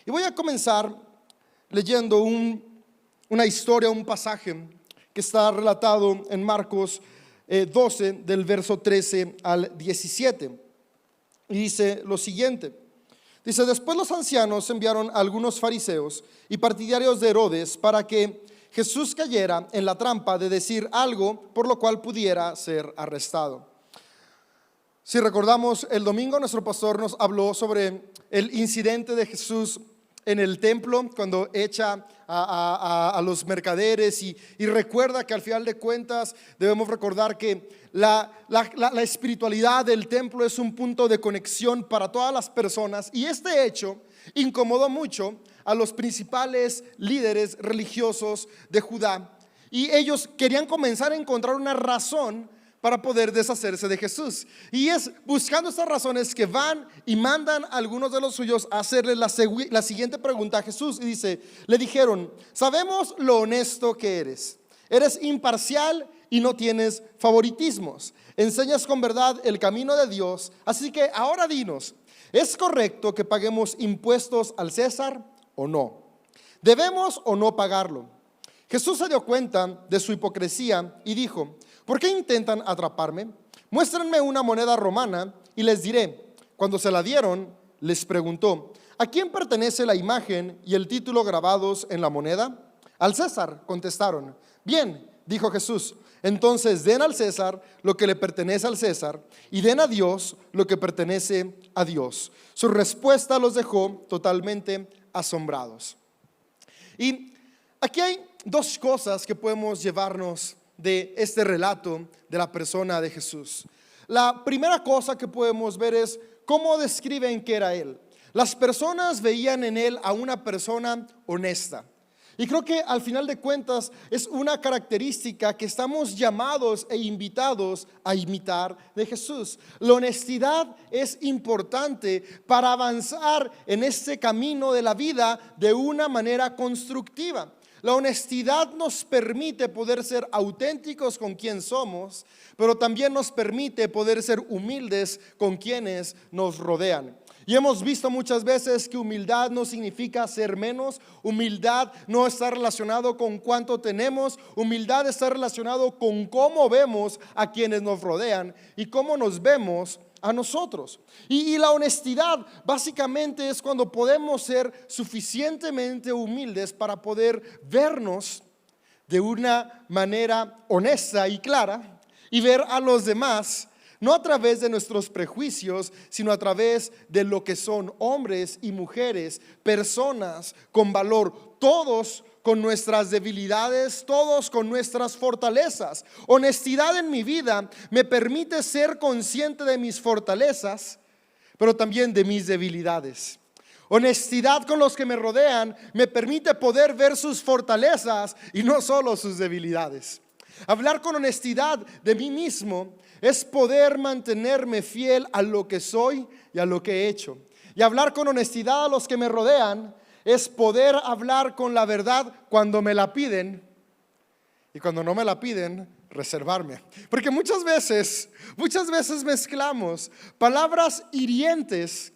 Y voy a comenzar leyendo una historia, un pasaje que está relatado en Marcos 12, del verso 13 al 17. Y dice lo siguiente. Dice: después los ancianos enviaron a algunos fariseos y partidarios de Herodes para que Jesús cayera en la trampa de decir algo por lo cual pudiera ser arrestado. Si recordamos, el domingo nuestro pastor nos habló sobre el incidente de Jesús en el templo, cuando echa a los mercaderes y recuerda que al final de cuentas debemos recordar que la espiritualidad del templo es un punto de conexión para todas las personas, y este hecho incomodó mucho a los principales líderes religiosos de Judá, y ellos querían comenzar a encontrar una razón para poder deshacerse de Jesús. Y es buscando estas razones que van y mandan a algunos de los suyos a hacerle la siguiente pregunta a Jesús. Y le dijeron: sabemos lo honesto que eres imparcial y no tienes favoritismos, enseñas con verdad el camino de Dios, así que ahora dinos, ¿es correcto que paguemos impuestos al César o no? ¿Debemos o no pagarlo? Jesús se dio cuenta de su hipocresía y dijo: ¿por qué intentan atraparme? Muéstrenme una moneda romana y les diré. Cuando se la dieron, les preguntó: ¿a quién pertenece la imagen y el título grabados en la moneda? Al César, contestaron. Bien, dijo Jesús, entonces den al César lo que le pertenece al César y den a Dios lo que pertenece a Dios. Su respuesta los dejó totalmente asombrados. Y aquí hay dos cosas que podemos llevarnos de este relato de la persona de Jesús. La primera cosa que podemos ver es cómo describen que era él. Las personas veían en él a una persona honesta, y creo que al final de cuentas es una característica que estamos llamados e invitados a imitar de Jesús. La honestidad es importante para avanzar en este camino de la vida de una manera constructiva. La honestidad nos permite poder ser auténticos con quien somos, pero también nos permite poder ser humildes con quienes nos rodean. Y hemos visto muchas veces que humildad no significa ser menos. Humildad no está relacionado con cuánto tenemos. Humildad está relacionado con cómo vemos a quienes nos rodean y cómo nos vemos a nosotros. Y la honestidad básicamente es cuando podemos ser suficientemente humildes para poder vernos de una manera honesta y clara y ver a los demás no a través de nuestros prejuicios, sino a través de lo que son hombres y mujeres, personas con valor, todos con nuestras debilidades, todos con nuestras fortalezas. Honestidad en mi vida me permite ser consciente de mis fortalezas, pero también de mis debilidades. Honestidad con los que me rodean me permite poder ver sus fortalezas y no solo sus debilidades. Hablar con honestidad de mí mismo es poder mantenerme fiel a lo que soy y a lo que he hecho. Y hablar con honestidad a los que me rodean es poder hablar con la verdad cuando me la piden, y cuando no me la piden, reservarme. Porque muchas veces mezclamos palabras hirientes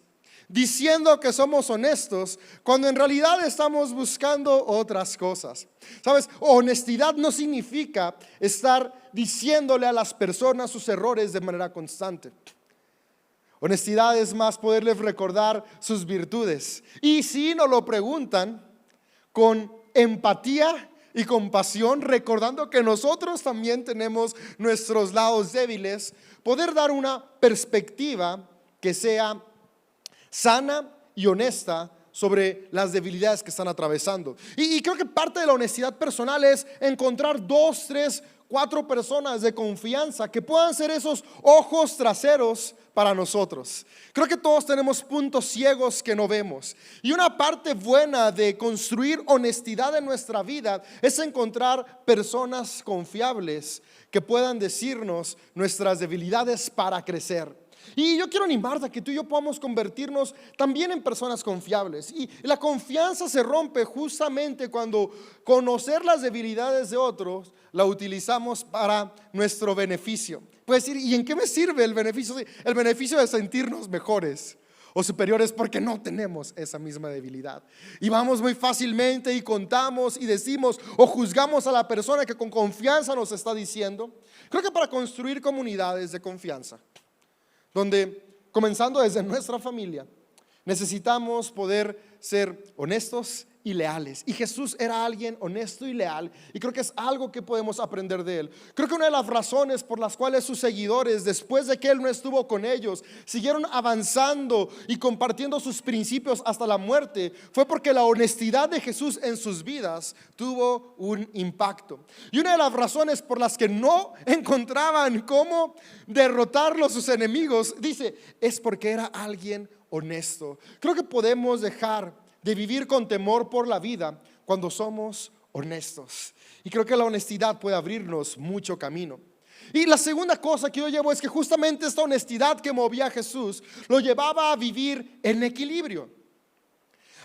diciendo que somos honestos, cuando en realidad estamos buscando otras cosas. ¿Sabes? Honestidad no significa estar diciéndole a las personas sus errores de manera constante. Honestidad es más poderles recordar sus virtudes. Y si nos lo preguntan, con empatía y compasión, recordando que nosotros también tenemos nuestros lados débiles, poder dar una perspectiva que sea sana y honesta sobre las debilidades que están atravesando. Y creo que parte de la honestidad personal es encontrar 2, 3, 4 personas de confianza que puedan ser esos ojos traseros para nosotros. Creo que todos tenemos puntos ciegos que no vemos, y una parte buena de construir honestidad en nuestra vida es encontrar personas confiables que puedan decirnos nuestras debilidades para crecer. Y yo quiero animarte a que tú y yo podamos convertirnos también en personas confiables. Y la confianza se rompe justamente cuando conocer las debilidades de otros la utilizamos para nuestro beneficio. Puedes decir: ¿y en qué me sirve el beneficio? El beneficio de sentirnos mejores. o superiores porque no tenemos esa misma debilidad. Y vamos muy fácilmente y contamos y decimos o juzgamos a la persona que con confianza nos está diciendo. Creo que para construir comunidades de confianza, donde comenzando desde nuestra familia, necesitamos poder ser honestos y leales. Y Jesús era alguien honesto y leal, y creo que es algo que podemos aprender de él. Creo que una de las razones por las cuales sus seguidores, después de que él no estuvo con ellos, siguieron avanzando y compartiendo sus principios hasta la muerte, fue porque la honestidad de Jesús en sus vidas tuvo un impacto. Y una de las razones por las que no encontraban cómo derrotarlo sus enemigos, dice, es porque era alguien honesto. Creo que podemos dejar de vivir con temor por la vida cuando somos honestos. Y creo que la honestidad puede abrirnos mucho camino. Y la segunda cosa que yo llevo es que justamente esta honestidad que movía a Jesús lo llevaba a vivir en equilibrio,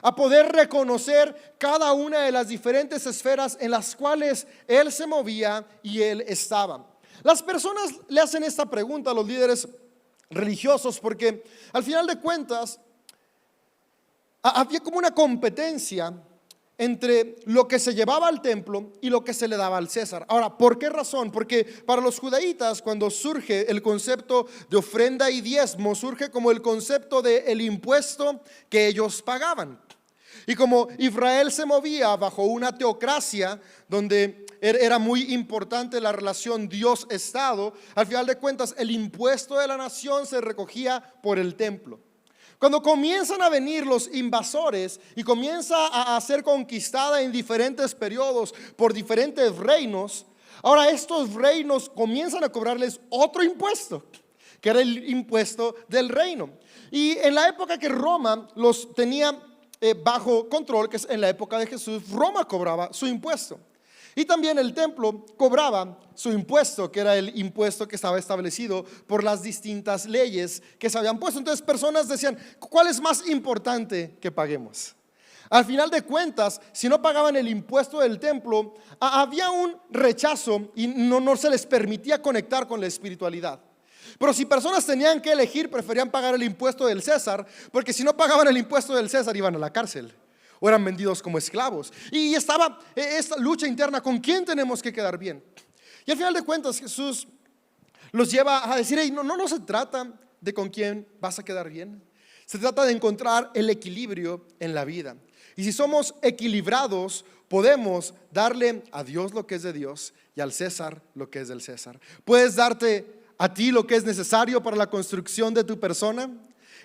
a poder reconocer cada una de las diferentes esferas en las cuales él se movía y él estaba. Las personas le hacen esta pregunta a los líderes religiosos porque al final de cuentas había como una competencia entre lo que se llevaba al templo y lo que se le daba al César. Ahora, ¿por qué razón? Porque para los judaítas, cuando surge el concepto de ofrenda y diezmo, surge como el concepto del impuesto que ellos pagaban. Y como Israel se movía bajo una teocracia donde era muy importante la relación Dios-Estado, al final de cuentas el impuesto de la nación se recogía por el templo. Cuando comienzan a venir los invasores y comienza a ser conquistada en diferentes periodos por diferentes reinos, ahora estos reinos comienzan a cobrarles otro impuesto, que era el impuesto del reino. Y en la época que Roma los tenía bajo control, que es en la época de Jesús, Roma cobraba su impuesto. Y también el templo cobraba su impuesto, que era el impuesto que estaba establecido por las distintas leyes que se habían puesto. Entonces personas decían, ¿cuál es más importante que paguemos? Al final de cuentas, si no pagaban el impuesto del templo, había un rechazo y no se les permitía conectar con la espiritualidad. Pero si personas tenían que elegir, preferían pagar el impuesto del César, porque si no pagaban el impuesto del César iban a la cárcel o eran vendidos como esclavos. Y estaba esta lucha interna, ¿con quién tenemos que quedar bien? Y al final de cuentas Jesús los lleva a decir, hey, no se trata de con quién vas a quedar bien, se trata de encontrar el equilibrio en la vida. Y si somos equilibrados, podemos darle a Dios lo que es de Dios y al César lo que es del César. Puedes darte a ti lo que es necesario para la construcción de tu persona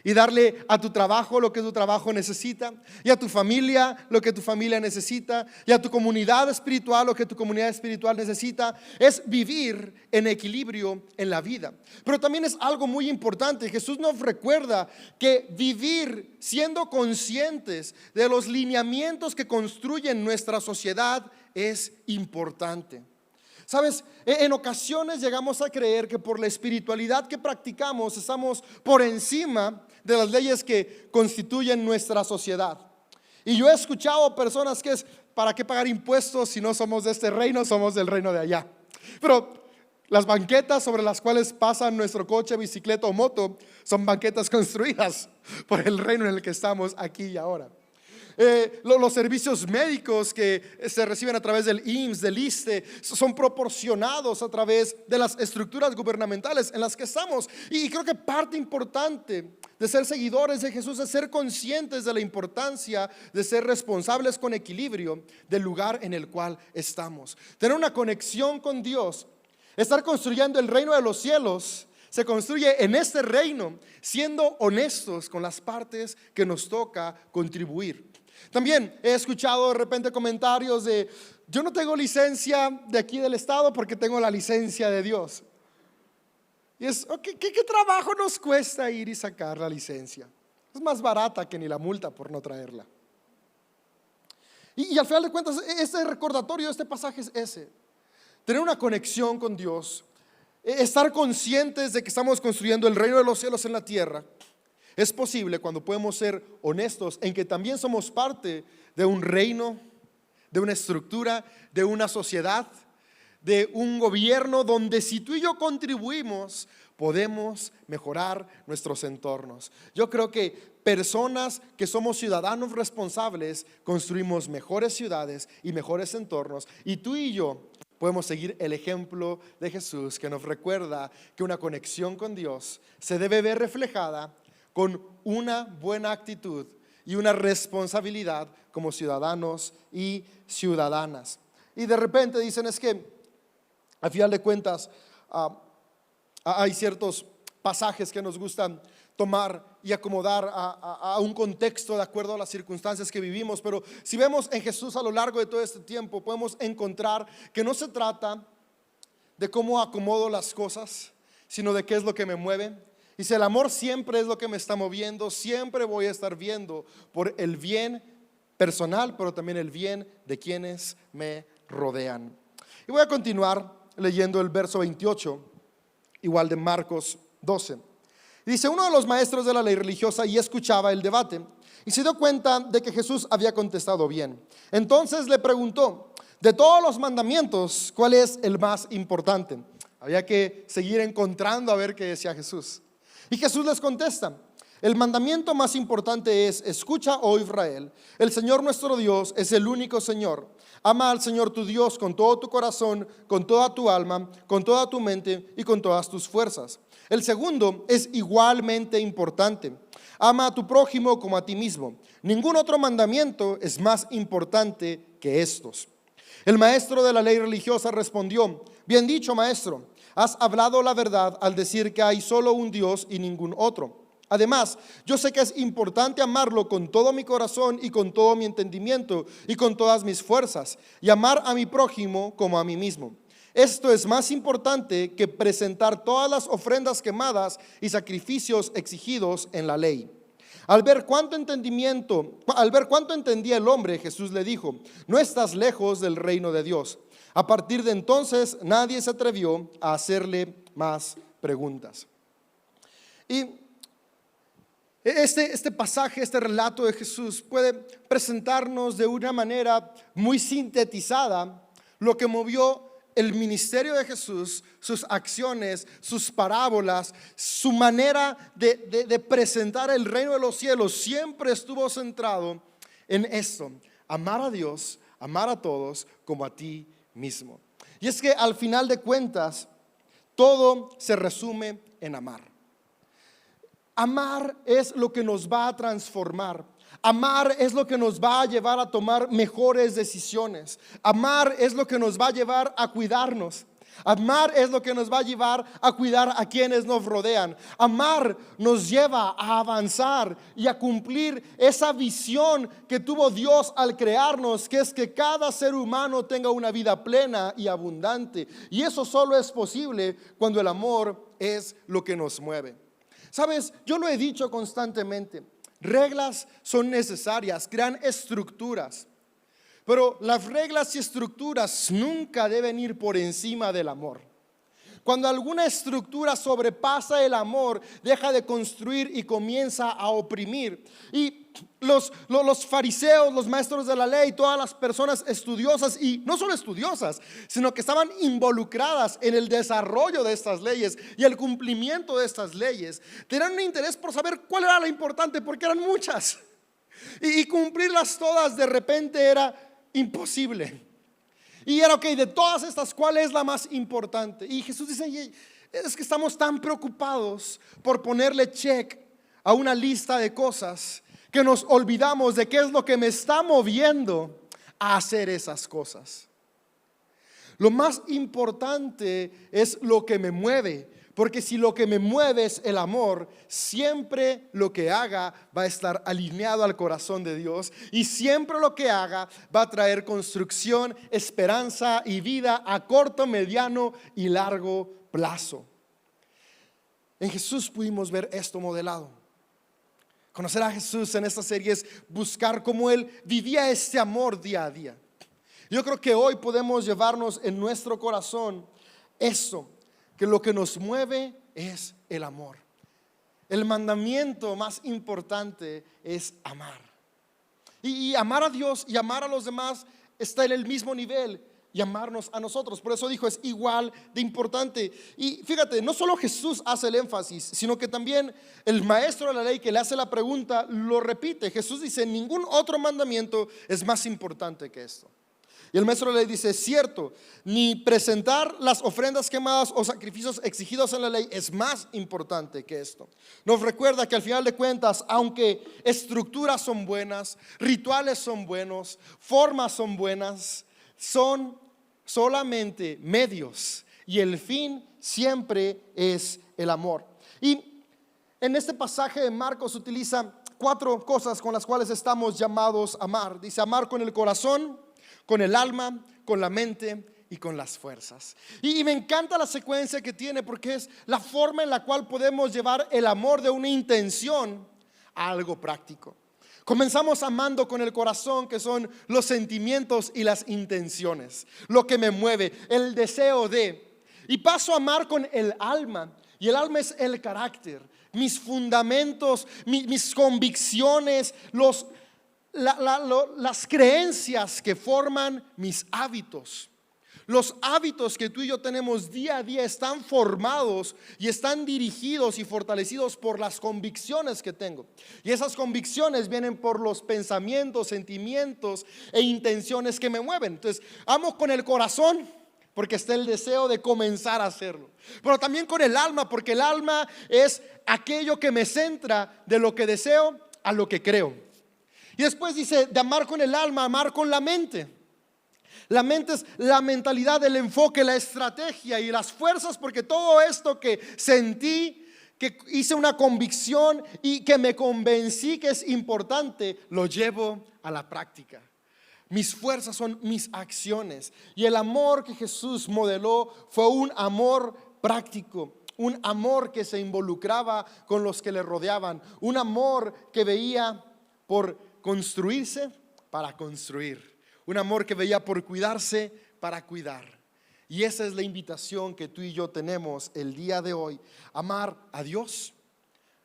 y darle a tu trabajo lo que tu trabajo necesita, y a tu familia lo que tu familia necesita, y a tu comunidad espiritual lo que tu comunidad espiritual necesita. Es vivir en equilibrio en la vida. Pero también es algo muy importante. Jesús nos recuerda que vivir siendo conscientes de los lineamientos que construyen nuestra sociedad es importante. Sabes, en ocasiones llegamos a creer que por la espiritualidad que practicamos estamos por encima de las leyes que constituyen nuestra sociedad. Y yo he escuchado personas que es, ¿para qué pagar impuestos si no somos de este reino, somos del reino de allá? Pero las banquetas sobre las cuales pasa nuestro coche, bicicleta o moto son banquetas construidas por el reino en el que estamos aquí y ahora. Los servicios médicos que se reciben a través del IMSS, del ISSSTE, son proporcionados a través de las estructuras gubernamentales en las que estamos. Y creo que parte importante de ser seguidores de Jesús es ser conscientes de la importancia de ser responsables con equilibrio del lugar en el cual estamos. Tener una conexión con Dios, estar construyendo el reino de los cielos, se construye en este reino siendo honestos con las partes que nos toca contribuir. También he escuchado de repente comentarios de, yo no tengo licencia de aquí del estado porque tengo la licencia de Dios. Y es, okay, ¿qué trabajo nos cuesta ir y sacar la licencia? Es más barata que ni la multa por no traerla. Y al final de cuentas, este recordatorio de este pasaje es ese: tener una conexión con Dios, estar conscientes de que estamos construyendo el reino de los cielos en la tierra. Es posible cuando podemos ser honestos en que también somos parte de un reino, de una estructura, de una sociedad, de un gobierno donde si tú y yo contribuimos, podemos mejorar nuestros entornos. Yo creo que personas que somos ciudadanos responsables construimos mejores ciudades y mejores entornos, y tú y yo podemos seguir el ejemplo de Jesús, que nos recuerda que una conexión con Dios se debe ver reflejada con una buena actitud y una responsabilidad como ciudadanos y ciudadanas. Y de repente dicen, es que a final de cuentas hay ciertos pasajes que nos gustan tomar y acomodar a un contexto de acuerdo a las circunstancias que vivimos, pero si vemos en Jesús a lo largo de todo este tiempo, podemos encontrar que no se trata de cómo acomodo las cosas, sino de qué es lo que me mueve. Y si el amor siempre es lo que me está moviendo, siempre voy a estar viendo por el bien personal, pero también el bien de quienes me rodean. Y voy a continuar leyendo el verso 28, igual de Marcos 12. Dice: uno de los maestros de la ley religiosa y escuchaba el debate y se dio cuenta de que Jesús había contestado bien. Entonces le preguntó: de todos los mandamientos, ¿cuál es el más importante? Había que seguir encontrando a ver qué decía Jesús. Y Jesús les contesta: el mandamiento más importante es: escucha, oh Israel, el Señor nuestro Dios es el único Señor. Ama al Señor tu Dios con todo tu corazón, con toda tu alma, con toda tu mente y con todas tus fuerzas. El segundo es igualmente importante: ama a tu prójimo como a ti mismo. Ningún otro mandamiento es más importante que estos. El maestro de la ley religiosa respondió: bien dicho, maestro, has hablado la verdad al decir que hay solo un Dios y ningún otro. Además, yo sé que es importante amarlo con todo mi corazón y con todo mi entendimiento y con todas mis fuerzas, y amar a mi prójimo como a mí mismo. Esto es más importante que presentar todas las ofrendas quemadas y sacrificios exigidos en la ley. Al ver cuánto entendía el hombre, Jesús le dijo: no estás lejos del reino de Dios. A partir de entonces nadie se atrevió a hacerle más preguntas. Y este pasaje, este relato de Jesús puede presentarnos de una manera muy sintetizada lo que movió el ministerio de Jesús, sus acciones, sus parábolas, su manera de presentar el reino de los cielos. Siempre estuvo centrado en esto: amar a Dios, amar a todos como a ti mismo. Y es que al final de cuentas todo se resume en amar. Amar es lo que nos va a transformar. Amar es lo que nos va a llevar a tomar mejores decisiones. Amar es lo que nos va a llevar a cuidarnos. Amar es lo que nos va a llevar a cuidar a quienes nos rodean. Amar nos lleva a avanzar y a cumplir esa visión que tuvo Dios al crearnos, que es que cada ser humano tenga una vida plena y abundante. Y eso solo es posible cuando el amor es lo que nos mueve. Sabes, yo lo he dicho constantemente: reglas son necesarias, crean estructuras, pero las reglas y estructuras nunca deben ir por encima del amor. Cuando alguna estructura sobrepasa el amor, deja de construir y comienza a oprimir. Y los fariseos, los maestros de la ley, todas las personas estudiosas, y no solo estudiosas, sino que estaban involucradas en el desarrollo de estas leyes y el cumplimiento de estas leyes, tenían un interés por saber cuál era la importante, porque eran muchas, y cumplirlas todas de repente era imposible. Y era de todas estas, ¿cuál es la más importante? Y Jesús dice: es que estamos tan preocupados por ponerle check a una lista de cosas que nos olvidamos de qué es lo que me está moviendo a hacer esas cosas. Lo más importante es lo que me mueve, porque si lo que me mueve es el amor, siempre lo que haga va a estar alineado al corazón de Dios, y siempre lo que haga va a traer construcción, esperanza y vida a corto, mediano y largo plazo. En Jesús pudimos ver esto modelado. Conocer a Jesús en esta serie es buscar cómo Él vivía este amor día a día. Yo creo que hoy podemos llevarnos en nuestro corazón eso, que lo que nos mueve es el amor. El mandamiento más importante es amar. Y amar a Dios y amar a los demás está en el mismo nivel. y amarnos a nosotros. Por eso dijo, es igual de importante. Y fíjate, no solo Jesús hace el énfasis, sino que también el maestro de la ley que le hace la pregunta lo repite. Jesús dice, ningún otro mandamiento es más importante que esto. Y el maestro de la ley dice, es cierto, ni presentar las ofrendas quemadas o sacrificios exigidos en la ley es más importante que esto. Nos recuerda que al final de cuentas, aunque estructuras son buenas, rituales son buenos, formas son buenas, son solamente medios y el fin siempre es el amor. Y en este pasaje de Marcos utiliza 4 cosas con las cuales estamos llamados a amar. Dice amar con el corazón, con el alma, con la mente y con las fuerzas. Y me encanta la secuencia que tiene, porque es la forma en la cual podemos llevar el amor de una intención a algo práctico. Comenzamos amando con el corazón, que son los sentimientos y las intenciones, lo que me mueve, el deseo de. Y paso a amar con el alma, y el alma es el carácter, mis fundamentos, mis convicciones, las creencias que forman mis hábitos. Los hábitos que tú y yo tenemos día a día están formados y están dirigidos y fortalecidos por las convicciones que tengo. Y esas convicciones vienen por los pensamientos, sentimientos e intenciones que me mueven. Entonces, amo con el corazón porque está el deseo de comenzar a hacerlo. Pero también con el alma, porque el alma es aquello que me centra de lo que deseo a lo que creo. Y después dice de amar con el alma, amar con la mente. La mente es la mentalidad, el enfoque, la estrategia y las fuerzas, porque todo esto que sentí, que hice una convicción y que me convencí que es importante, lo llevo a la práctica. Mis fuerzas son mis acciones. Y el amor que Jesús modeló fue un amor práctico, un amor que se involucraba con los que le rodeaban, un amor que veía por construirse para construir, un amor que veía por cuidarse para cuidar. Y esa es la invitación que tú y yo tenemos el día de hoy: amar a Dios,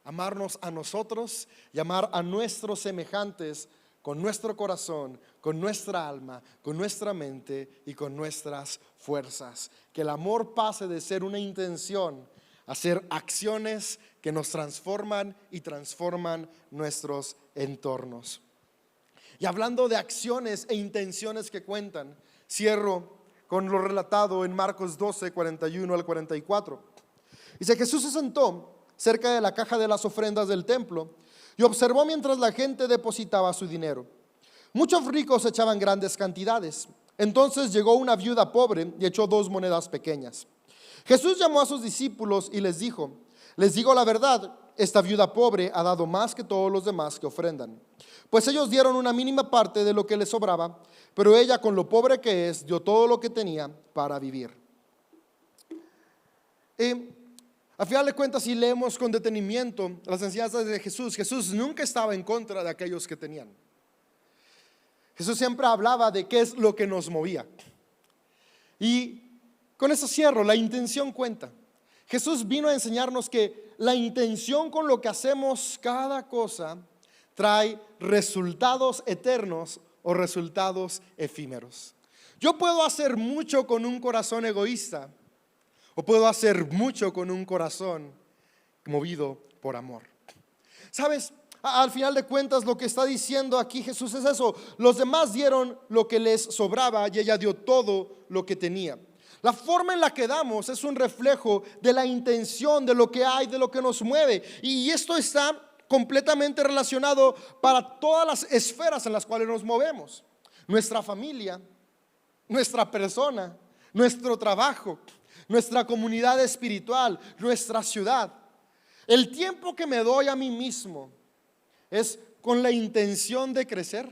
amarnos a nosotros y amar a nuestros semejantes con nuestro corazón, con nuestra alma, con nuestra mente y con nuestras fuerzas. Que el amor pase de ser una intención a ser acciones que nos transforman y transforman nuestros entornos. Y hablando de acciones e intenciones que cuentan, cierro con lo relatado en Marcos 12, 41 al 44. Dice: Jesús se sentó cerca de la caja de las ofrendas del templo y observó mientras la gente depositaba su dinero. Muchos ricos echaban grandes cantidades. Entonces llegó una viuda pobre y echó 2 monedas pequeñas. Jesús llamó a sus discípulos y les dijo: les digo la verdad, esta viuda pobre ha dado más que todos los demás que ofrendan. Pues ellos dieron una mínima parte de lo que les sobraba, pero ella, con lo pobre que es, dio todo lo que tenía para vivir. A final de cuentas, si leemos con detenimiento las enseñanzas de Jesús, Jesús nunca estaba en contra de aquellos que tenían. Jesús siempre hablaba de qué es lo que nos movía. Y con eso cierro, la intención cuenta. Jesús vino a enseñarnos que la intención con lo que hacemos cada cosa trae resultados eternos o resultados efímeros. Yo puedo hacer mucho con un corazón egoísta, o puedo hacer mucho con un corazón movido por amor. ¿Sabes? Al final de cuentas, lo que está diciendo aquí Jesús es eso: los demás dieron lo que les sobraba y ella dio todo lo que tenía. La forma en la que damos es un reflejo de la intención, de lo que hay, de lo que nos mueve. Y esto está completamente relacionado para todas las esferas en las cuales nos movemos: nuestra familia, nuestra persona, nuestro trabajo, nuestra comunidad espiritual, nuestra ciudad. El tiempo que me doy a mí mismo es con la intención de crecer,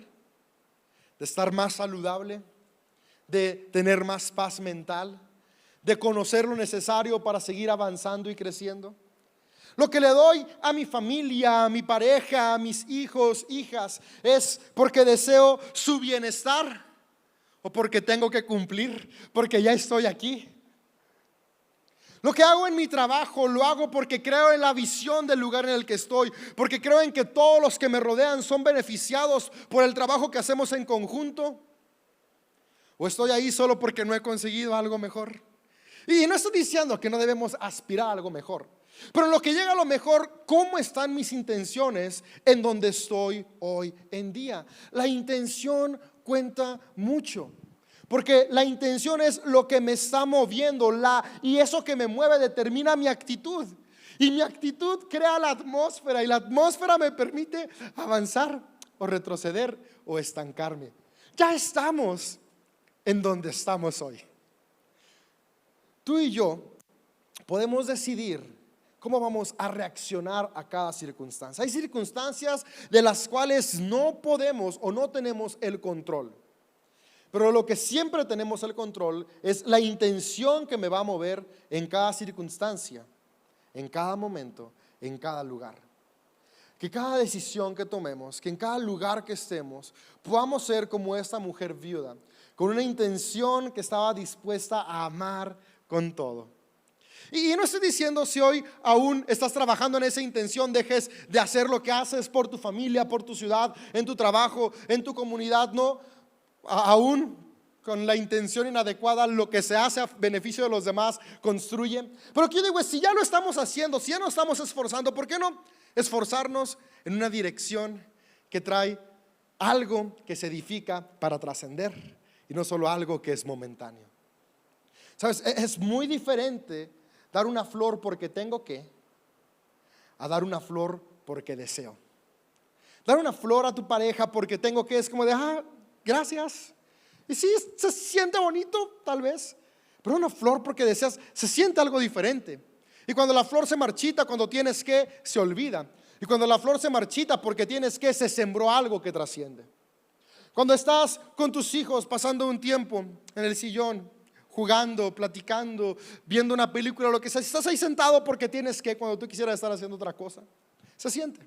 de estar más saludable, de tener más paz mental, de conocer lo necesario para seguir avanzando y creciendo. Lo que le doy a mi familia, a mi pareja, a mis hijos, hijas, es porque deseo su bienestar o porque tengo que cumplir, porque ya estoy aquí. Lo que hago en mi trabajo lo hago porque creo en la visión del lugar en el que estoy, porque creo en que todos los que me rodean son beneficiados por el trabajo que hacemos en conjunto, ¿O estoy ahí solo porque no he conseguido algo mejor? Y no estoy diciendo que no debemos aspirar a algo mejor, pero en lo que llega a lo mejor, ¿cómo están mis intenciones en donde estoy hoy en día? La intención cuenta mucho, porque la intención es lo que me está moviendo, y eso que me mueve determina mi actitud. Y mi actitud crea la atmósfera, y la atmósfera me permite avanzar o retroceder o estancarme. Ya estamos en donde estamos hoy. Tú y yo podemos decidir cómo vamos a reaccionar a cada circunstancia. Hay circunstancias de las cuales no podemos o no tenemos el control, pero lo que siempre tenemos el control es la intención que me va a mover en cada circunstancia, en cada momento, en cada lugar. Que cada decisión que tomemos, que en cada lugar que estemos, podamos ser como esta mujer viuda, con una intención que estaba dispuesta a amar con todo. Y no estoy diciendo, si hoy aún estás trabajando en esa intención, dejes de hacer lo que haces por tu familia, por tu ciudad, en tu trabajo, en tu comunidad. No, aún con la intención inadecuada, lo que se hace a beneficio de los demás construye. Pero lo que yo digo es, si ya lo estamos haciendo, si ya nos estamos esforzando, ¿por qué no esforzarnos en una dirección que trae algo que se edifica para trascender y no solo algo que es momentáneo? ¿Sabes? Es muy diferente dar una flor porque tengo que, a dar una flor porque deseo. Dar una flor a tu pareja porque tengo que, es como de, gracias. Y sí, se siente bonito tal vez, pero una flor porque deseas, se siente algo diferente. Y cuando la flor se marchita, cuando tienes que, se olvida. Y cuando la flor se marchita porque tienes que, se sembró algo que trasciende. Cuando estás con tus hijos pasando un tiempo en el sillón, jugando, platicando, viendo una película, lo que sea, si estás ahí sentado porque tienes que, cuando tú quisieras estar haciendo otra cosa, se siente,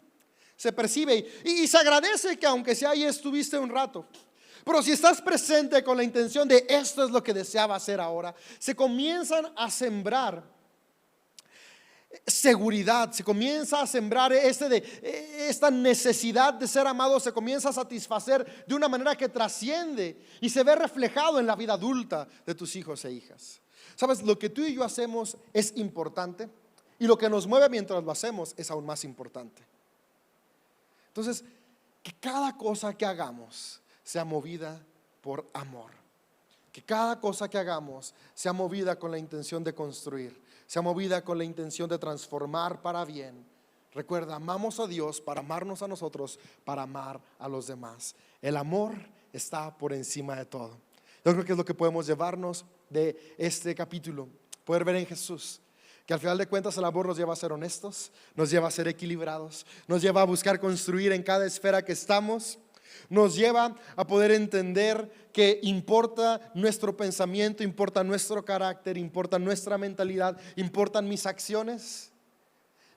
se percibe y se agradece que aunque sea ahí estuviste un rato. Pero si estás presente con la intención de esto es lo que deseaba hacer ahora, se comienzan a sembrar seguridad, se comienza a sembrar esta necesidad de ser amado, se comienza a satisfacer de una manera que trasciende y se ve reflejado en la vida adulta de tus hijos e hijas. Sabes, lo que tú y yo hacemos es importante y lo que nos mueve mientras lo hacemos es aún más importante. Entonces, que cada cosa que hagamos sea movida por amor. Que cada cosa que hagamos sea movida con la intención de construir, sea movida con la intención de transformar para bien. Recuerda, amamos a Dios para amarnos a nosotros, para amar a los demás. El amor está por encima de todo. Yo creo que es lo que podemos llevarnos de este capítulo, poder ver en Jesús que al final de cuentas el amor nos lleva a ser honestos, nos lleva a ser equilibrados, nos lleva a buscar construir en cada esfera que estamos. Nos lleva a poder entender que importa nuestro pensamiento, importa nuestro carácter, importa nuestra mentalidad, importan mis acciones.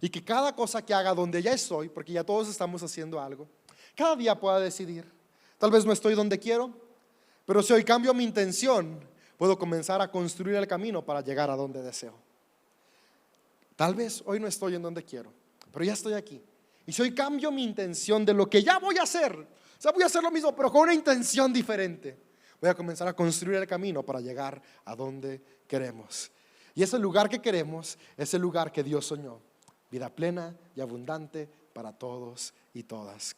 Y que cada cosa que haga donde ya estoy, porque ya todos estamos haciendo algo, cada día pueda decidir. Tal vez no estoy donde quiero, pero si hoy cambio mi intención, puedo comenzar a construir el camino para llegar a donde deseo. Tal vez hoy no estoy en donde quiero, pero ya estoy aquí. Y si hoy cambio mi intención de lo que ya voy a hacer, o sea, voy a hacer lo mismo, pero con una intención diferente, voy a comenzar a construir el camino para llegar a donde queremos. Y ese lugar que queremos es el lugar que Dios soñó. Vida plena y abundante para todos y todas.